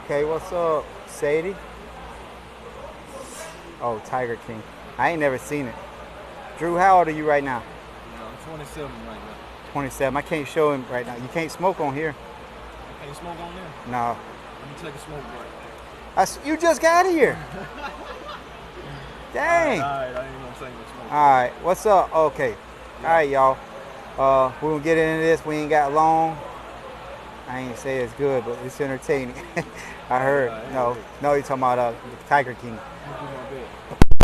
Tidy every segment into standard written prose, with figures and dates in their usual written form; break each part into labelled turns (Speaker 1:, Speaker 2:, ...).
Speaker 1: Okay, what's up, Sadie? Oh, Tiger King. I ain't never seen it. Drew, how old are you right now?
Speaker 2: I'm 27 right now.
Speaker 1: 27. I can't show him right now. You can't smoke on here.
Speaker 2: I can't smoke on there?
Speaker 1: No.
Speaker 2: Let me take a smoke break.
Speaker 1: You just got here. Dang.
Speaker 2: All right, I ain't gonna take no smoke.
Speaker 1: All right, what's up? Okay.
Speaker 2: Yeah.
Speaker 1: All right, y'all. We're gonna get into this. We ain't got long. I ain't say it's good, but it's entertaining. I heard. No, you're talking about Tiger King.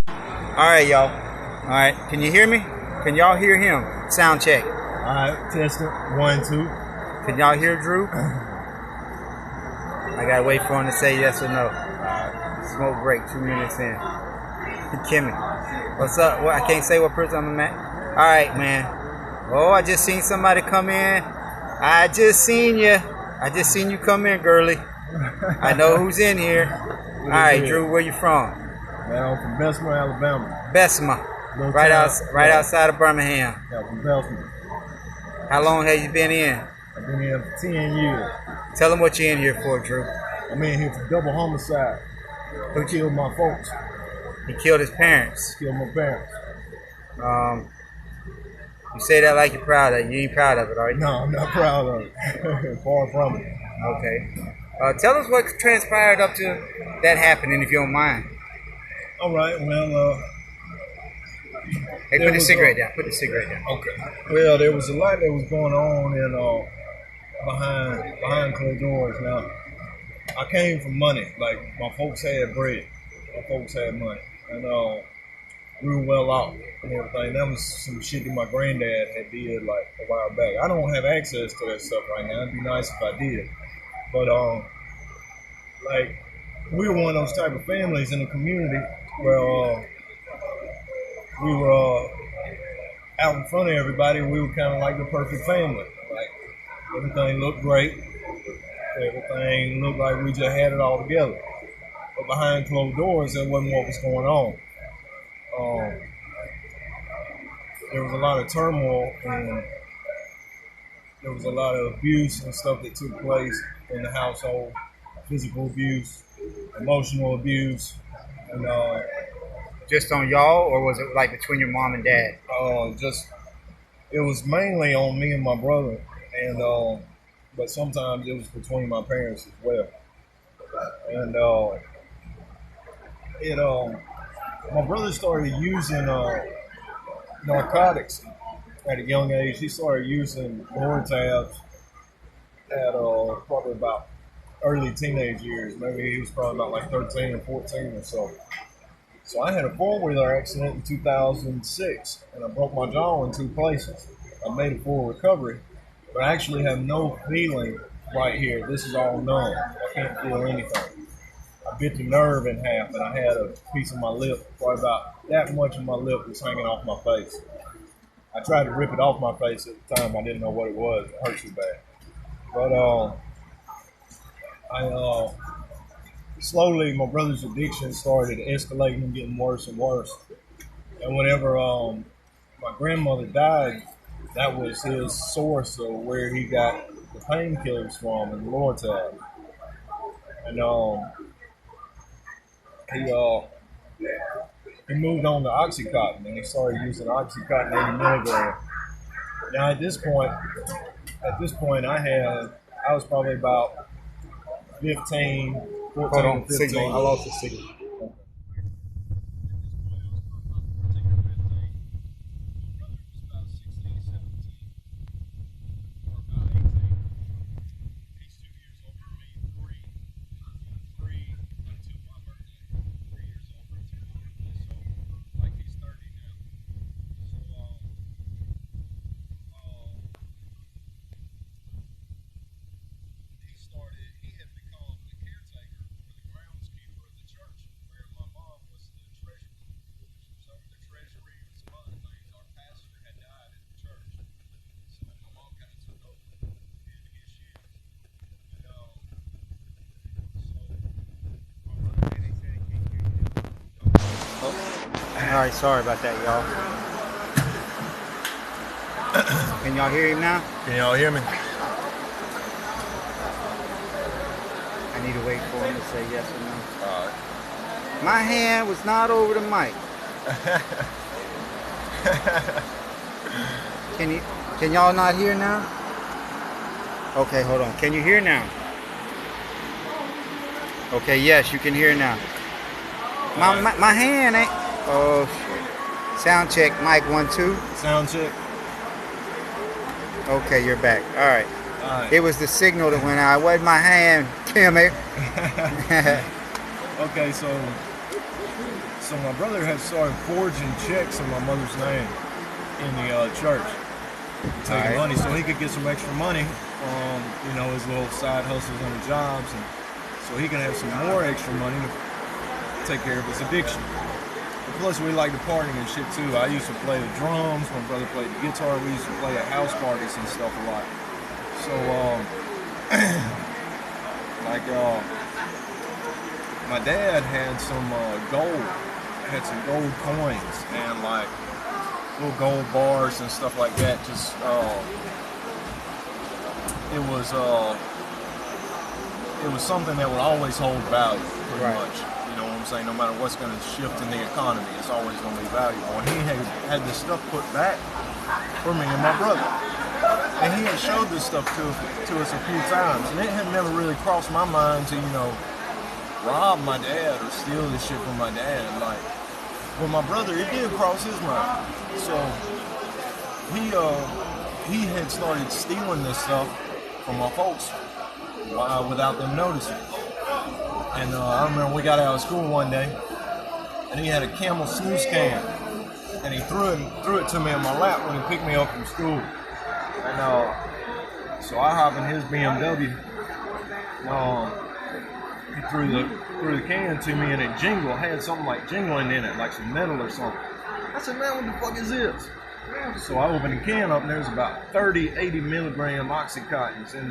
Speaker 1: All right, y'all. All right, can you hear me? Can y'all hear him? Sound check.
Speaker 2: All right, test it. 1, 2.
Speaker 1: Can y'all hear Drew? I gotta wait for him to say yes or no. Smoke break, 2 minutes in. Kimmy, what's up? Well, I can't say what person I'm at. All right, man. Oh, I just seen somebody come in. I just seen you come in, girly. I know who's in here. All right, Drew, where you from?
Speaker 2: Man, I'm from Bessemer, Alabama.
Speaker 1: Bessemer, right outside of Birmingham.
Speaker 2: Yeah, from Bessemer.
Speaker 1: How long have you been in?
Speaker 2: I've been here for 10 years.
Speaker 1: Tell them what you're in here for, Drew.
Speaker 2: I'm in here for double homicide. Who killed my folks?
Speaker 1: He killed his parents.
Speaker 2: Killed my parents.
Speaker 1: You say that like you're proud of it. You ain't proud of it, are you?
Speaker 2: No, I'm not proud of it. Far from it.
Speaker 1: Okay. Tell us what transpired up to that happening, if you don't mind.
Speaker 2: All right. Well,
Speaker 1: hey, put the cigarette down. Put the cigarette down.
Speaker 2: Okay. Well, there was a lot that was going on in behind closed doors. Now, I came from money. Like, my folks had bread. My folks had money. And we were well off and everything. That was some shit that my granddad had did, like, a while back. I don't have access to that stuff right now. It'd be nice if I did. But, like, we were one of those type of families in the community where we were out in front of everybody. We were kind of like the perfect family. Like, everything looked great. Everything looked like we just had it all together. But behind closed doors, that wasn't what was going on. There was a lot of turmoil and there was a lot of abuse and stuff that took place in the household. Physical abuse, emotional abuse, and
Speaker 1: just on y'all, or was it like between your mom and dad?
Speaker 2: It was mainly on me and my brother, and but sometimes it was between my parents as well. And my brother started using narcotics at a young age. He started using Lortabs at probably about early teenage years. Maybe he was probably about like 13 or 14 or so. So I had a four-wheeler accident in 2006, and I broke my jaw in 2 places. I made a full recovery, but I actually have no feeling right here. This is all numb. I can't feel anything. I bit the nerve in half, and I had a piece of my lip, probably about that much of my lip was hanging off my face. I tried to rip it off my face at the time. I didn't know what it was. It hurt so bad. But slowly my brother's addiction started escalating and getting worse and worse. And whenever my grandmother died, that was his source of where he got the painkillers from and the Lortab. And he moved on to Oxycontin, and he started using Oxycontin 80 milligram. Now at this point I was probably about 15, 14,
Speaker 1: Hold on,
Speaker 2: 15.
Speaker 1: signal. I lost the signal. All right, sorry about that, y'all. Can y'all hear him now?
Speaker 2: Can y'all hear me?
Speaker 1: I need to wait wait for him to say yes or no.
Speaker 2: All right.
Speaker 1: My hand was not over the mic. Can y'all not hear now? Okay, hold on. Can you hear now? Okay, yes, you can hear now. My hand ain't. Oh shit. Sound check, mic 1 2.
Speaker 2: Sound check.
Speaker 1: Okay, you're back. All right.
Speaker 2: All right.
Speaker 1: It was the signal that went out. It wasn't my hand, Timmy.
Speaker 2: Okay, so my brother had started forging checks in my mother's name in the church, taking money so he could get some extra money from his little side hustles and the jobs, and so he can have some more extra money to take care of his addiction. And plus, we like to party and shit too. I used to play the drums. My brother played the guitar. We used to play at house parties and stuff a lot. So, my dad had some gold coins and like little gold bars and stuff like that. Just it was something that would always hold value, pretty much. You know what I'm saying? No matter what's going to shift in the economy, it's always going to be valuable. And he had this stuff put back for me and my brother. And he had showed this stuff to us a few times, and it had never really crossed my mind to rob my dad or steal this shit from my dad. Like, but my brother, it did cross his mind. So he had started stealing this stuff from my folks without them noticing. And I remember we got out of school one day, and he had a Camel snooze can, and he threw it to me in my lap when he picked me up from school. And so I hop in his BMW. He threw the can to me, and it had something like jingling in it, like some metal or something. I said, man, what the fuck is this? So I opened the can up, and there's about 80 milligram Oxycontins in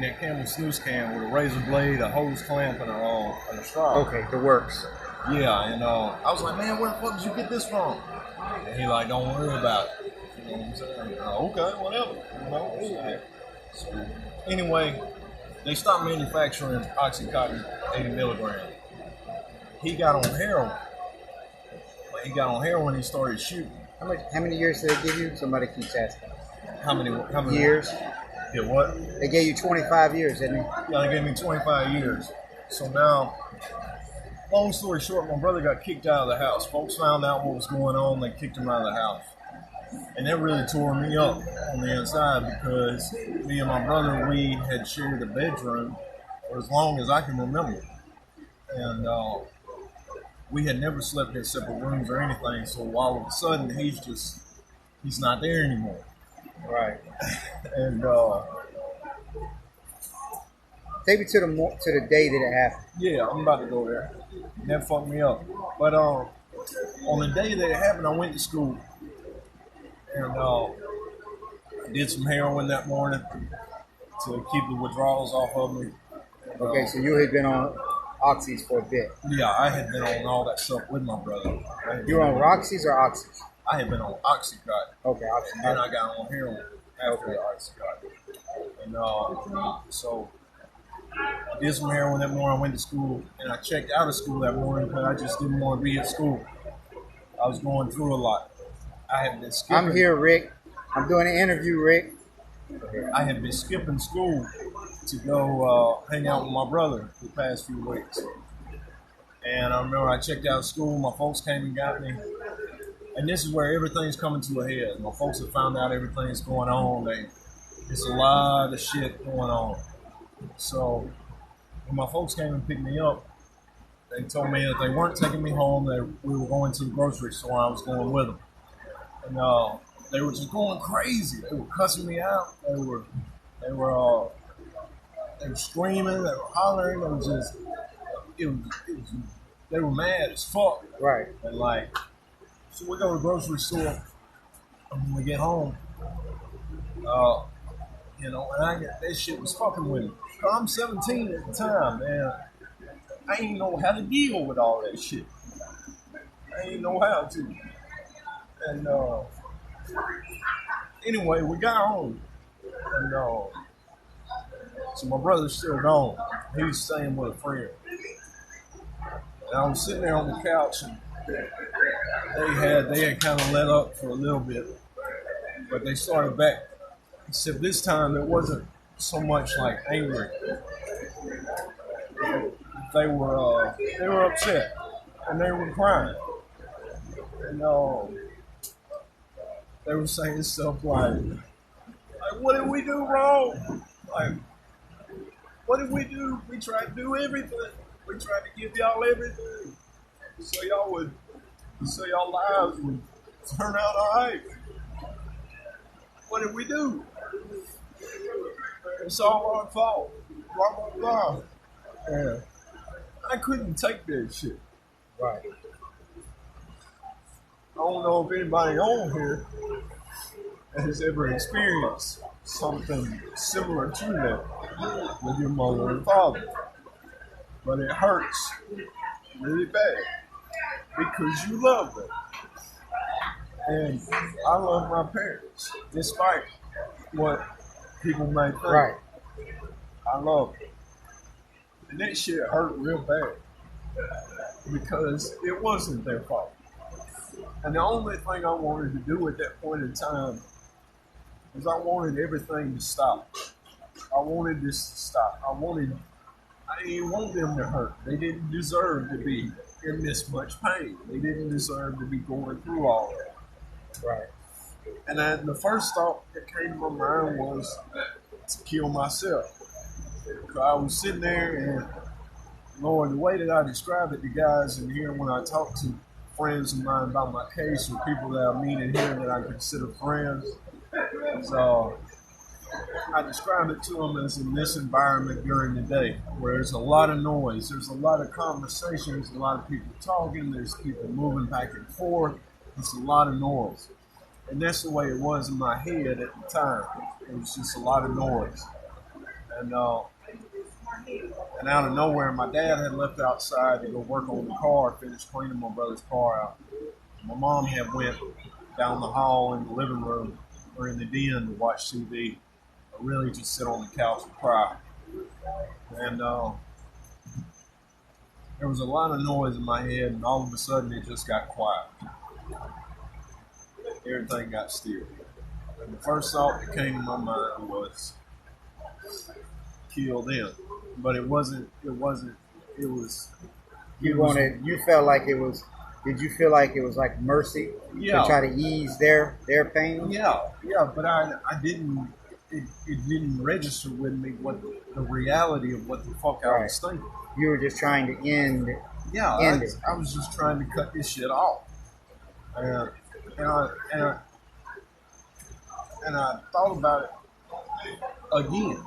Speaker 2: that Camel snooze can with a razor blade, a hose clamp, and a straw.
Speaker 1: Okay, the works.
Speaker 2: Yeah, and I was like, man, where the fuck did you get this from? And he like, don't worry about it. You know what I'm saying? Okay, whatever. So anyway, they stopped manufacturing Oxycontin 80 milligram. He got on heroin. When he got on heroin, he started shooting.
Speaker 1: How many years did they give you? Somebody keeps asking.
Speaker 2: How many
Speaker 1: years?
Speaker 2: Yeah, what?
Speaker 1: They gave you 25 years, didn't they?
Speaker 2: Yeah, they gave me 25 years. So now, long story short, my brother got kicked out of the house. Folks found out what was going on. They kicked him out of the house. And that really tore me up on the inside because me and my brother, we had shared a bedroom for as long as I can remember. And we had never slept in separate rooms or anything. So all of a sudden, he's not there anymore.
Speaker 1: Right.
Speaker 2: And
Speaker 1: take me to the day that it happened.
Speaker 2: Yeah, I'm about to go there. That fucked me up. But on the day that it happened, I went to school. And I did some heroin that morning to keep the withdrawals off of me. And,
Speaker 1: okay, so you had been on Oxys for a bit.
Speaker 2: Yeah, I had been on all that stuff with my brother.
Speaker 1: You were on Roxys or Oxys?
Speaker 2: I had been on Oxycontin.
Speaker 1: Okay, Oxycontin.
Speaker 2: And I got on heroin after the Oxycontin. And so I did some heroin that morning. I went to school, and I checked out of school that morning because I just didn't want to be at school. I was going through a lot. I had been skipping.
Speaker 1: I'm here, Rick. I'm doing an interview, Rick.
Speaker 2: I had been skipping school to go hang out with my brother the past few weeks. And I remember I checked out of school. My folks came and got me. And this is where everything's coming to a head. My folks have found out everything's going on. It's a lot of shit going on. So when my folks came and picked me up, they told me that they weren't taking me home. We were going to the grocery store. I was going with them. And they were just going crazy. They were cussing me out. They were screaming. They were hollering. They were mad as fuck.
Speaker 1: Right.
Speaker 2: And so we go to the grocery store, and when we get home, and that shit was fucking with me. I'm 17 at the time, man. I ain't know how to deal with all that shit. I ain't know how to. And anyway, we got home, and so my brother's still gone. he was staying with a friend. And I was sitting there on the couch, and they had kind of let up for a little bit, but they started back. Except this time it wasn't so much like angry. They were upset, and they were crying, and they were saying stuff like, "What did we do wrong? Like, what did we do? We tried to do everything. We tried to give y'all everything, so y'all lives would turn out all right. What did we do? It's all our fault. Blah blah blah." And I couldn't take that shit.
Speaker 1: Right.
Speaker 2: I don't know if anybody on here has ever experienced something similar to that with your mother and father, but it hurts really bad because you love them. And I love my parents, despite what people may think.
Speaker 1: Right.
Speaker 2: I love them. And that shit hurt real bad because it wasn't their fault. And the only thing I wanted to do at that point in time was I wanted everything to stop. I wanted this to stop. I didn't want them to hurt. They didn't deserve to be in this much pain. They didn't deserve to be going through all that.
Speaker 1: Right.
Speaker 2: And the first thought that came to my mind was to kill myself. Because I was sitting there and, Lord, the way that I describe it to guys in here when I talk to friends of mine about my case or people that I meet in here that I consider friends, so I describe it to them as in this environment during the day where there's a lot of noise, there's a lot of conversations, a lot of people talking, there's people moving back and forth, it's a lot of noise. And that's the way it was in my head at the time. It was just a lot of noise. And out of nowhere, my dad had left outside to go work on the car, finish cleaning my brother's car out. My mom had went down the hall in the living room or in the den to watch TV, or really just sit on the couch and cry. And there was a lot of noise in my head, and all of a sudden it just got quiet. Everything got still. And the first thought that came to my mind was kill them. But it wasn't, it was.
Speaker 1: You felt like it was, did you feel like it was like mercy to try to ease their pain?
Speaker 2: Yeah, but I didn't, it didn't register with me what the reality of what the fuck I was thinking.
Speaker 1: You were just trying to end it.
Speaker 2: I was just trying to cut this shit off. And I thought about it again.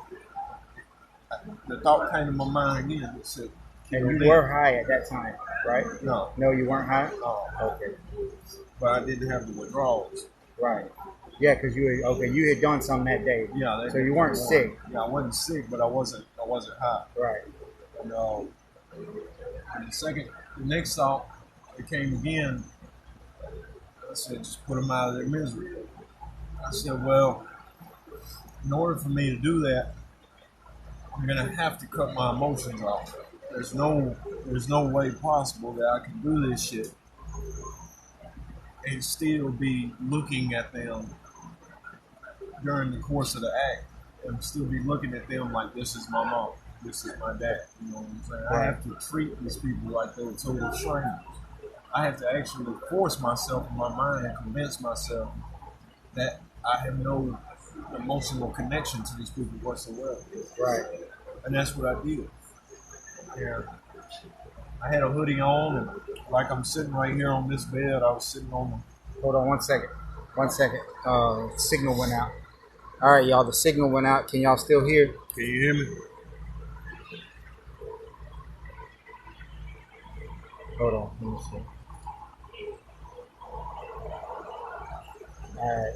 Speaker 2: The thought came to my mind again. It said,
Speaker 1: and you were high at that time, right?
Speaker 2: No.
Speaker 1: No, you weren't high?
Speaker 2: No.
Speaker 1: Okay.
Speaker 2: But I didn't have the withdrawals.
Speaker 1: Right. Yeah, because you had done something that day.
Speaker 2: Yeah.
Speaker 1: So you weren't sick.
Speaker 2: Yeah, I wasn't sick, but I wasn't high.
Speaker 1: Right.
Speaker 2: And the next thought, it came again. I said, just put them out of their misery. I said, well, in order for me to do that, I'm gonna have to cut my emotions off. There's no way possible that I can do this shit and still be looking at them during the course of the act and still be looking at them like this is my mom, this is my dad. You know what I'm saying? I have to treat these people like they're total strangers. I have to actually force myself in my mind and convince myself that I have no emotional connection to these people whatsoever.
Speaker 1: Right.
Speaker 2: And that's what I did. Yeah. I had a hoodie on, and like I'm sitting right here on this bed, I was sitting on them.
Speaker 1: Hold on 1 second. 1 second. Signal went out. All right, y'all. The signal went out. Can y'all still hear?
Speaker 2: Can you hear me?
Speaker 1: Hold on. Let me see. All right.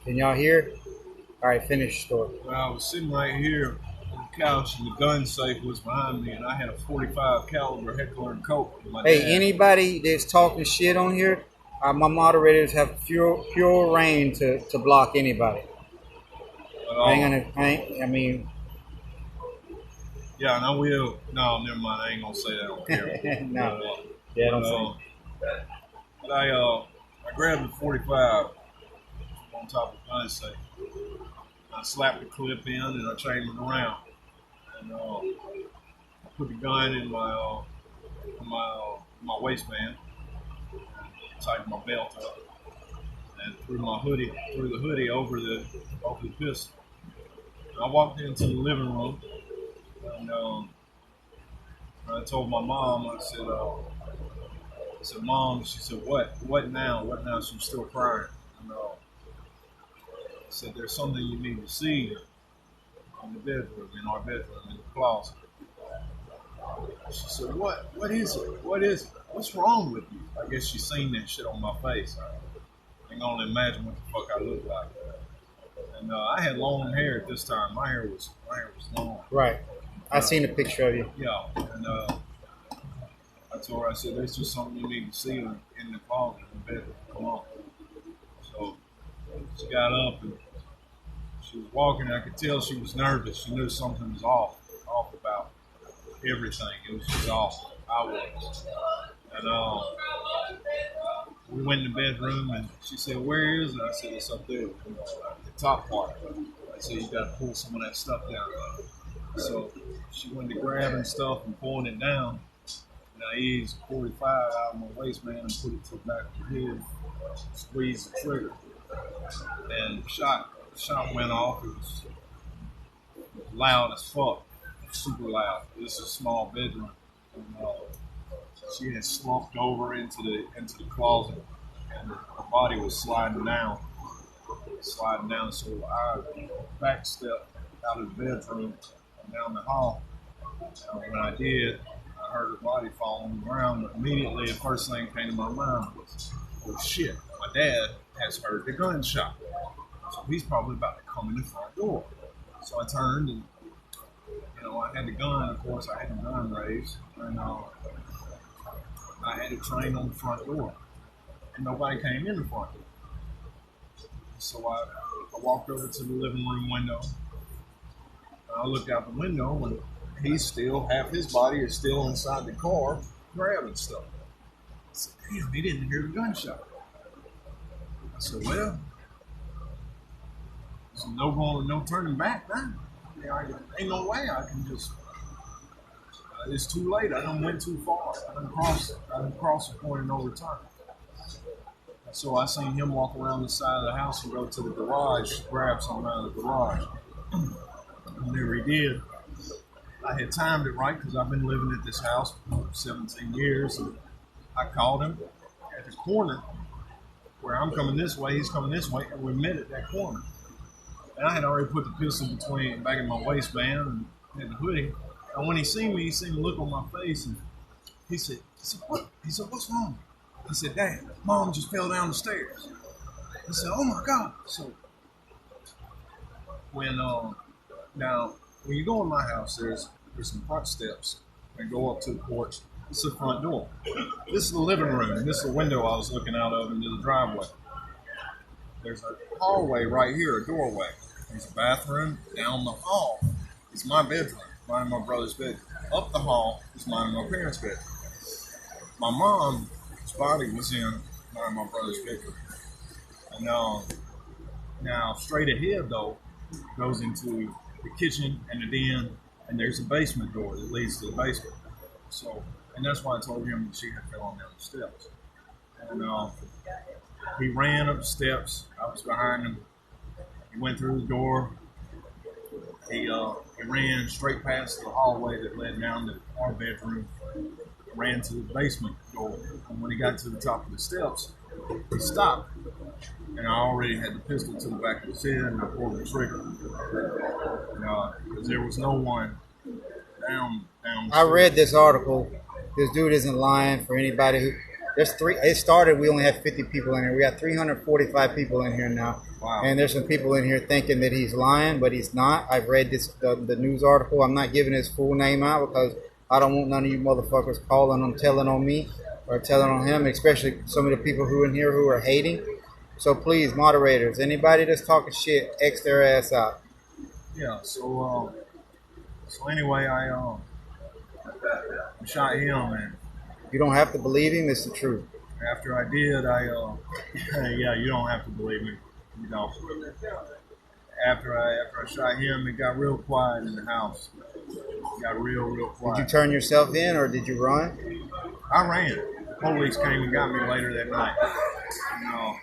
Speaker 1: Can y'all hear? All right, finish story.
Speaker 2: Well, I was sitting right here on the couch, and the gun safe was behind me, and I had a .45 caliber Heckler & Koch.
Speaker 1: Hey, anybody that's talking shit on here, My moderators have pure reign to block anybody. I ain't gonna. I mean,
Speaker 2: Yeah, and I will. No, never mind. I ain't gonna say that on camera.
Speaker 1: no. Yeah, don't say.
Speaker 2: But I grabbed the 45 on top of the gun safe. I slapped the clip in and I chained it around. And I put the gun in my waistband, tightened my belt up, and threw the hoodie over the pistol. And I walked into the living room, and I told my mom. I said, Mom. She said, What? What now? What now? She was still crying. And I said, there's something you need to see in the bedroom, in our bedroom, in the closet. She said, What? What is it? What is it? What's wrong with you? I guess she seen that shit on my face. I can only imagine what the fuck I look like. And I had long hair at this time. My hair was long.
Speaker 1: Right. I seen a picture of you.
Speaker 2: Yeah. And I told her, I said, there's just something you need to see in the closet, in the bedroom. Come on. So she got up and she was walking. I could tell she was nervous. She knew something was off about everything. It was just off. I was. And we went in the bedroom and she said, Where is it? I said, it's up there, the top part. I said, you got to pull some of that stuff down. So she went to grabbing stuff and pulling it down. And I eased 45 out of my waistband and put it to the back of the head, squeezed the trigger. And the shot went off. It was loud as fuck, super loud. This is a small bedroom. And, she had slumped over into the closet, and her body was sliding down. So I backstepped out of the bedroom and down the hall. And when I did, I heard her body fall on the ground. But immediately, the first thing that came to my mind was, "Oh shit! My dad has heard the gunshot, so he's probably about to come in the front door." So I turned and, I had the gun. Of course, I had the gun raised, and I had it trained on the front door, and nobody came in the front door. So I walked over to the living room window, and I looked out the window, and he's still, half his body is still inside the car, grabbing stuff. I said, damn, he didn't hear the gunshot. I said, well, there's no turning back now. Ain't no way I can just... it's too late. I done went too far. I done crossed the point of no return. So I seen him walk around the side of the house and go to the garage, grab something out of the garage. Whenever he did, I had timed it right because I've been living at this house for 17 years. And I called him at the corner where I'm coming this way, he's coming this way, and we met at that corner. And I had already put the pistol back in my waistband and had the hoodie. And when he seen me, he seen the look on my face, and he said, what? He said, what's wrong? I said, Dad, Mom just fell down the stairs. He said, oh my God. So when you go in my house, there's some front steps and go up to the porch. This is the front door. This is the living room, and this is the window I was looking out of into the driveway. There's a hallway right here, a doorway. There's a bathroom. Down the hall is my bedroom. Mine and my brother's bedroom. Up the hall is mine and my parents' bedroom. My mom's body was in mine and my brother's bedroom. And now straight ahead though goes into the kitchen and the den, and there's a basement door that leads to the basement. So, and that's why I told him that she had fallen down the steps. And he ran up the steps. I was behind him. He went through the door. He ran straight past the hallway that led down to our bedroom, ran to the basement door. And when he got to the top of the steps, he stopped. And I already had the pistol to the back of his head, and I pulled the trigger. Because there was no one down.
Speaker 1: I read this article. This dude isn't lying for anybody who... It started, we only had 50 people in here. We got 345 people in here now.
Speaker 2: Wow.
Speaker 1: And there's some people in here thinking that he's lying, but he's not. I've read the news article. I'm not giving his full name out because I don't want none of you motherfuckers calling him, telling on me. or telling on him, especially some of the people who are in here who are hating. So please, moderators, anybody that's talking shit, X their ass out.
Speaker 2: Yeah. So anyway, I shot him, and
Speaker 1: You don't have to believe him. It's the truth.
Speaker 2: after I did, yeah, you don't have to believe me. You know, after I shot him, it got real quiet in the house. It got real quiet.
Speaker 1: Did you turn yourself in or did you run?
Speaker 2: I ran. Police came and got me later that night. You know,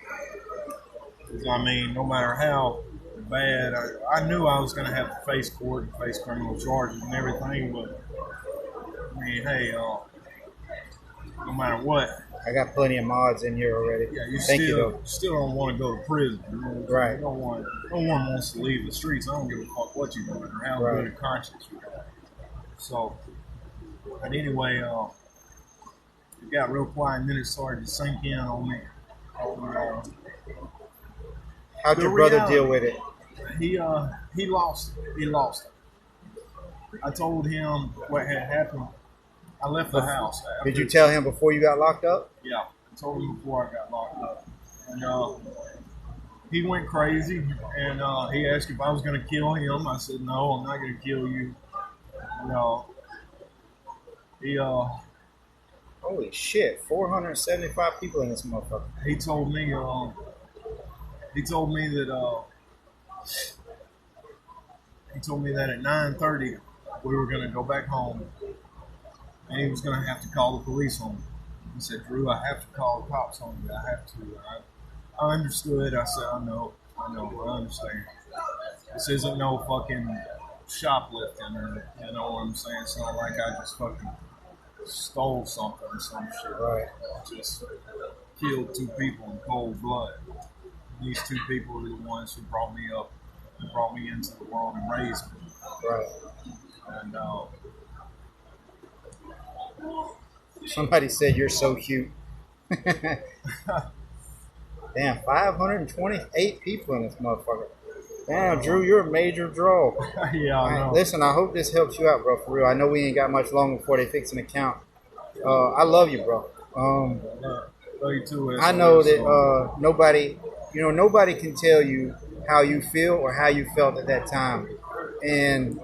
Speaker 2: 'cause, I mean, no matter how bad, I knew I was going to have to face court and face criminal charges and everything, but I mean, hey, no matter what.
Speaker 1: I got plenty of mods in here already.
Speaker 2: Yeah, you
Speaker 1: Thank you,
Speaker 2: still don't want to go to prison. You know?
Speaker 1: Right.
Speaker 2: No one wants to leave the streets. I don't give a fuck what you're doing or how good a conscience you have. So, but anyway, it got real quiet, and then it started to sink in on me.
Speaker 1: How'd your brother deal with it?
Speaker 2: He lost it. He lost it. I told him what had happened. I left the house.
Speaker 1: Did you tell him before you got locked up?
Speaker 2: Yeah, I told him before I got locked up. And he went crazy, and he asked if I was going to kill him. I said, no, I'm not going to kill you. He
Speaker 1: Holy shit, 475 people in this motherfucker.
Speaker 2: he told me that at 9:30 we were going to go back home, and he was going to have to call the police on me. He said, Drew, I have to call the cops on you. I have to. I understood. I said, I know, I understand. This isn't no fucking shoplifting, or you know what I'm saying? It's not like I just fucking stole something or some shit.
Speaker 1: Right.
Speaker 2: Just killed two people in cold blood. These two people are the ones who brought me up, and brought me into the world and raised me.
Speaker 1: Right.
Speaker 2: And
Speaker 1: somebody said you're so cute. Damn, 528 people in this motherfucker. Damn, Drew, you're a major draw.
Speaker 2: yeah, I know.
Speaker 1: Listen, I hope this helps you out, bro, for real. I know we ain't got much longer before they fix an account. I love you, bro.
Speaker 2: Love you too.
Speaker 1: I know that nobody can tell you how you feel or how you felt at that time. And,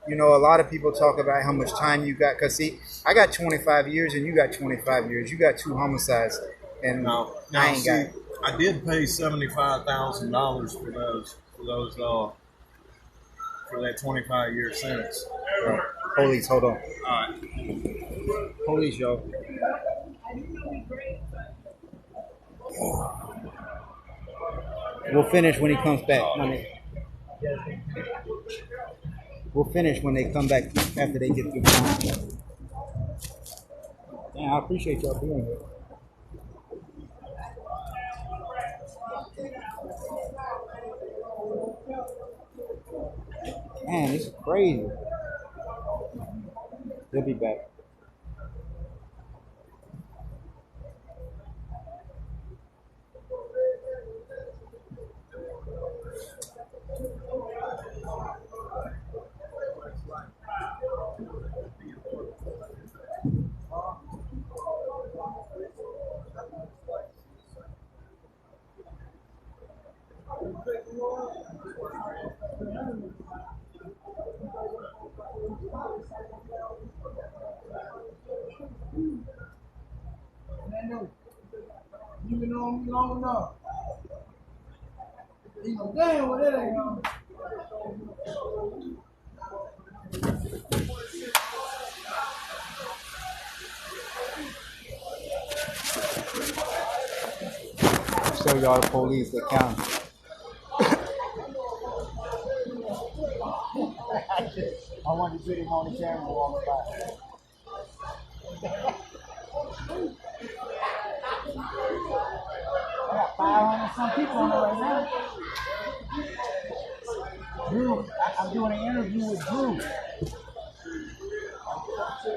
Speaker 1: you know, a lot of people talk about how much time you got. Because, see, I got 25 years and you got 25 years. You got 2 homicides. And I ain't got it.
Speaker 2: I did pay $75,000 for that 25-year sentence.
Speaker 1: Right. Police, hold on.
Speaker 2: All right.
Speaker 1: Police, yo. We'll finish when he comes back. We'll finish when they come back after they get through. Damn, I appreciate y'all being here. Man, this is crazy. They'll be back.
Speaker 3: You've been on me long enough. You know, damn, well, that ain't on.
Speaker 1: Show y'all the police, the county.
Speaker 3: I want to put him on the camera walk by. I got 500 some people on it right now. Drew, I'm doing an interview with Drew.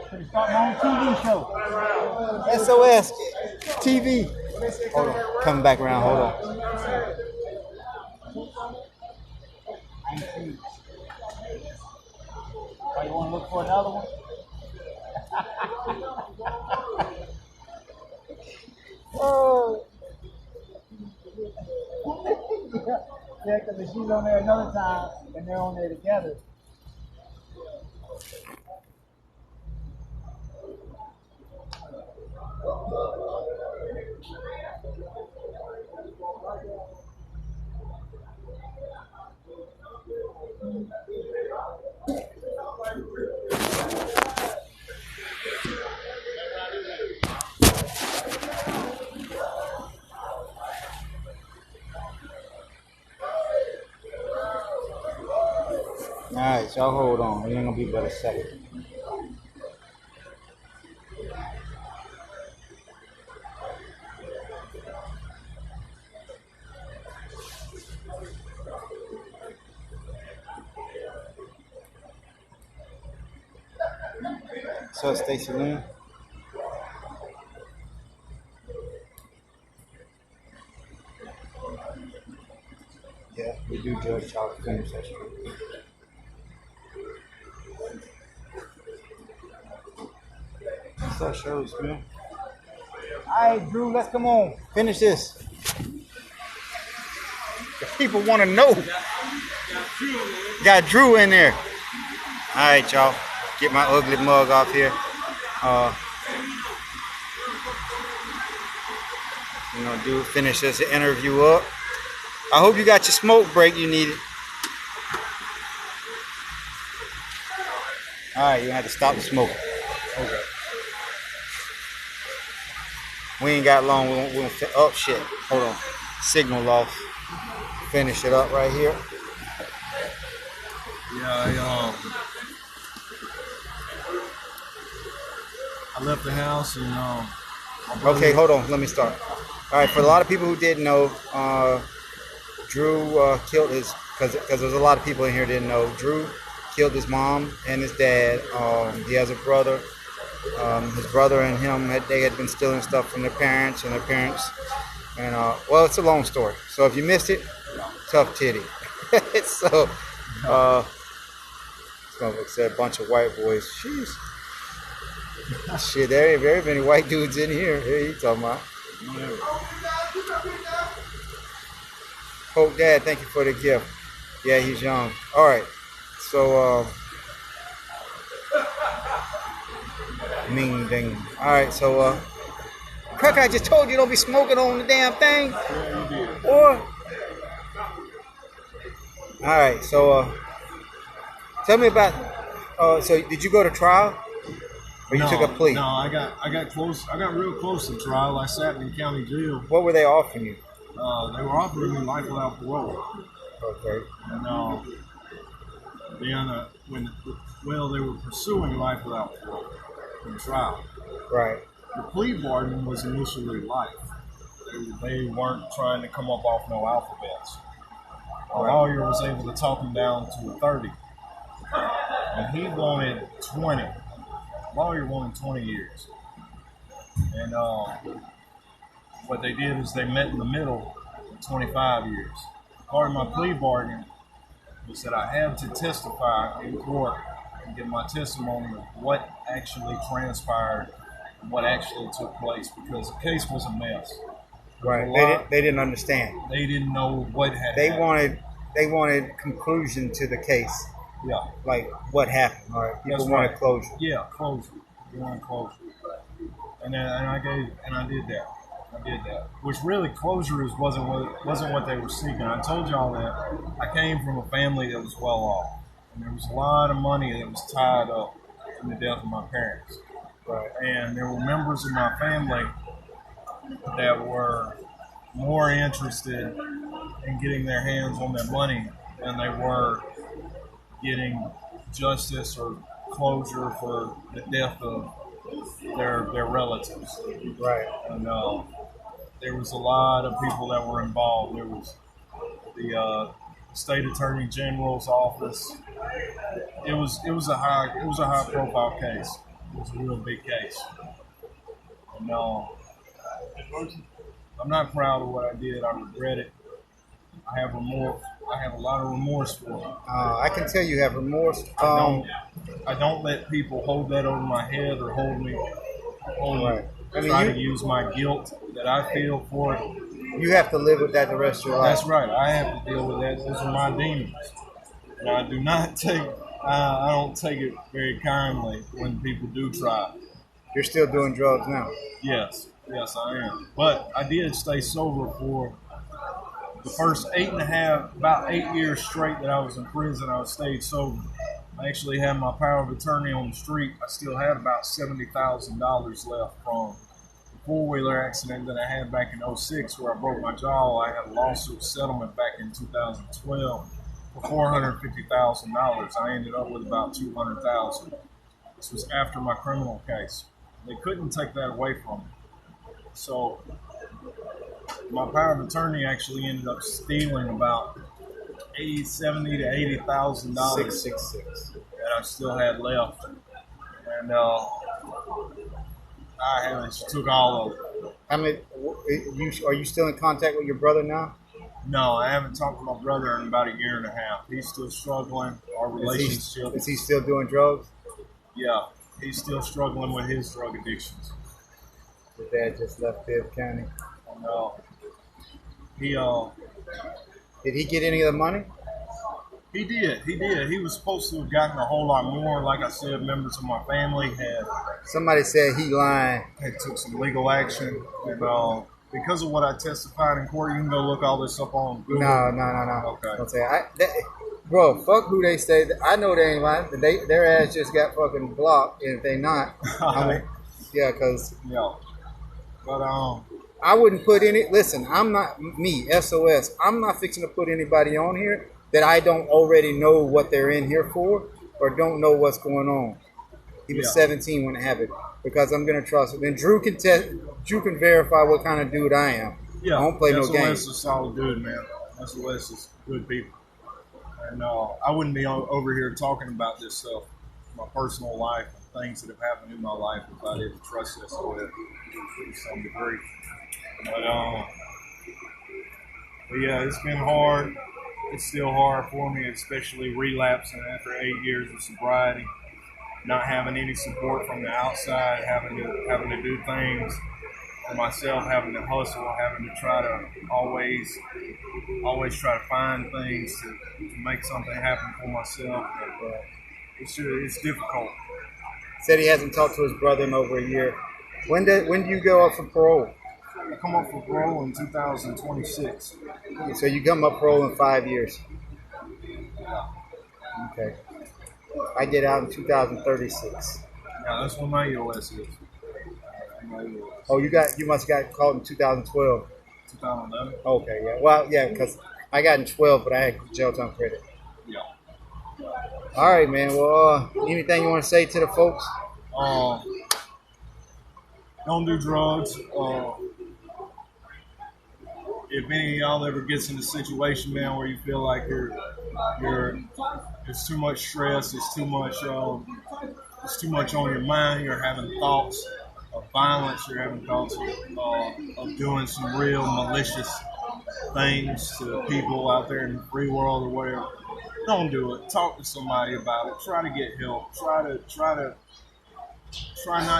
Speaker 3: Gonna start my own TV show.
Speaker 1: S.O.S. TV. Hold on. Coming back around. Hold on.
Speaker 3: I ain't see. Oh, you want to look for another one? Oh. Yeah, because if she's on there another time and they're on there together.
Speaker 1: All right, y'all hold on. It ain't gonna be but a second. So, Stacey Lynn. Yeah, we do judge child offenders. That's true. What's up, shows, man? All right, Drew, let's come on. Finish this. The people want to know. Got Drew in there. All right, y'all. Get my ugly mug off here. Finish this interview up. I hope you got your smoke break you needed. All right, you have to stop the smoking. Okay. We ain't got long. We won't oh shit. Hold on. Signal off. Finish it up right here.
Speaker 2: Yeah, I left the house and
Speaker 1: Okay, hold on. Let me start. All right, for a lot of people who didn't know, Drew killed his, because there's a lot of people in here didn't know, Drew killed his mom and his dad. He has a brother. His brother and him, they had been stealing stuff from their parents and their parents. And, well, it's a long story. So if you missed it, tough titty. So, it's a bunch of white boys. Jeez. Shit, there ain't very many white dudes in here. Here you talking about. Hope Dad, thank you for the gift. Yeah, he's young. All right. So, Ming ding. All right, so, Kirk, I just told you don't be smoking on the damn thing.
Speaker 2: Yeah, you did.
Speaker 1: Or, all right, so, tell me about, so did you go to trial? Or you took a plea?
Speaker 2: No, I got close. I got real close to trial. I sat in county jail.
Speaker 1: What were they offering you?
Speaker 2: They were offering me life without parole.
Speaker 1: Okay.
Speaker 2: And they were pursuing life without parole in trial.
Speaker 1: Right.
Speaker 2: The plea bargain was initially life. They weren't trying to come up off no alphabets. The lawyer was able to talk him down to 30, and he wanted 20. Lawyer wanted 20 years. And what they did is they met in the middle at 25 years. Part of my plea bargain was that I had to testify in court and give my testimony of what actually transpired and what actually took place, because the case was a mess.
Speaker 1: Right. They didn't understand.
Speaker 2: They didn't know what had happened.
Speaker 1: They wanted conclusion to the case.
Speaker 2: Yeah.
Speaker 1: Like what happened. All right. People wanted closure.
Speaker 2: Yeah, closure. They wanted closure. And I did that. I did that. Which really closure wasn't what they were seeking. I told y'all that I came from a family that was well off. And there was a lot of money that was tied up in the death of my parents.
Speaker 1: Right.
Speaker 2: And there were members of my family that were more interested in getting their hands on that money than they were getting justice or closure for the death of their relatives.
Speaker 1: Right.
Speaker 2: And there was a lot of people that were involved. There was the state attorney general's office. It was a high profile case. It was a real big case. And I'm not proud of what I did. I regret it. I have remorse. I have a lot of remorse for it.
Speaker 1: I can tell you have remorse.
Speaker 2: I don't let people hold that over my head or hold me
Speaker 1: I mean,
Speaker 2: try to use my guilt that I feel for it.
Speaker 1: you have to live with that the rest of your life.
Speaker 2: That's right. I have to deal with that. Those are my demons. And I do not take. I don't take it very kindly when people do try.
Speaker 1: You're still doing drugs now.
Speaker 2: Yes, I am. But I did stay sober for the first about 8 years straight that I was in prison. I stayed sober. I actually had my power of attorney on the street. I still had about $70,000 left from the four-wheeler accident that I had back in 06 where I broke my jaw. I had a lawsuit settlement back in 2012 for $450,000. I ended up with about $200,000. This was after my criminal case. They couldn't take that away from me. So my power of attorney actually ended up stealing about $70,000 to $80,000
Speaker 1: $666.
Speaker 2: that I still had left, and she took all of it.
Speaker 1: I mean, are you still in contact with your brother now?
Speaker 2: No, I haven't talked to my brother in about a year and a half. He's still struggling. Our relationship.
Speaker 1: Is he still doing drugs?
Speaker 2: Yeah, he's still struggling with his drug addictions.
Speaker 1: His dad just left Bibb County.
Speaker 2: And he
Speaker 1: Did he get any of the money?
Speaker 2: He did. He was supposed to have gotten a whole lot more. Like I said, members of my family had.
Speaker 1: Somebody said he lying.
Speaker 2: Had took some legal action, and because of what I testified in court, you can go look all this up on Google.
Speaker 1: No.
Speaker 2: Okay.
Speaker 1: Don't say bro, fuck who they say. I know they ain't lying. Their ass just got fucking blocked, and if they not, I mean, yeah, because
Speaker 2: yeah. But
Speaker 1: I wouldn't put any. Listen, I'm not me. S.O.S. I'm not fixing to put anybody on here that I don't already know what they're in here for or don't know what's going on. He was 17 when it happened because I'm gonna trust him. And Drew can verify what kind of dude I am.
Speaker 2: Yeah,
Speaker 1: I don't play no
Speaker 2: S.O.S.
Speaker 1: games.
Speaker 2: is a solid dude, man. S.O.S. is good people, and I wouldn't be over here talking about this stuff, my personal life and things that have happened in my life if I didn't trust S.O.S. to some degree. But yeah, it's been hard. It's still hard for me, especially relapsing after 8 years of sobriety, not having any support from the outside, having to do things for myself, having to hustle, having to try to always try to find things to make something happen for myself. But it's difficult.
Speaker 1: Said he hasn't talked to his brother in over a year. When do you go up for parole?
Speaker 2: I come up for parole in 2026.
Speaker 1: So you come up parole in 5 years. Okay. I get out in 2036.
Speaker 2: Yeah, that's when my EOS is.
Speaker 1: Oh, you must have got caught in 2012.
Speaker 2: 2011.
Speaker 1: Okay, yeah. Well, yeah, because I got in 12, but I had jail time credit.
Speaker 2: Yeah.
Speaker 1: All right, man. Well, anything you want to say to the folks?
Speaker 2: Don't do drugs. If any of y'all ever gets in a situation, man, where you feel like it's too much stress, it's too much on your mind, you're having thoughts of violence, you're having thoughts of doing some real malicious things to people out there in the free world or whatever, don't do it. Talk to somebody about it. Try to get help. Try not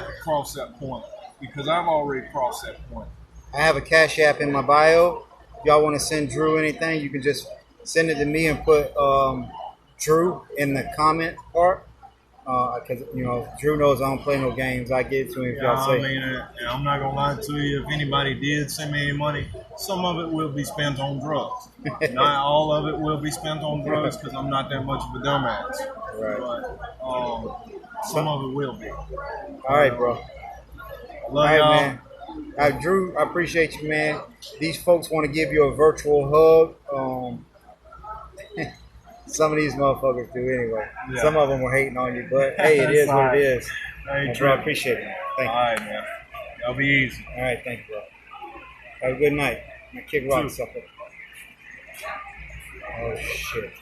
Speaker 2: to cross that point, because I've already crossed that point.
Speaker 1: I have a Cash App in my bio. If y'all want to send Drew anything, you can just send it to me and put Drew in the comment part. Because, Drew knows I don't play no games. I get it to him if y'all say.
Speaker 2: I mean, I'm not going to lie to you. If anybody did send me any money, some of it will be spent on drugs. Not all of it will be spent on drugs because I'm not that much of a dumbass.
Speaker 1: Right.
Speaker 2: But some of it will be.
Speaker 1: All right, bro.
Speaker 2: Love y'all.
Speaker 1: Man. Drew, I appreciate you, man. These folks want to give you a virtual hug. Some of these motherfuckers do anyway. Yeah. Some of them were hating on you, but hey, it is what it is.
Speaker 2: Hey,
Speaker 1: Drew, I appreciate it. Thank you.
Speaker 2: All right, man. That'll be easy.
Speaker 1: All right, thank you, bro. Have a good night. My kick rock sucker. Oh, shit.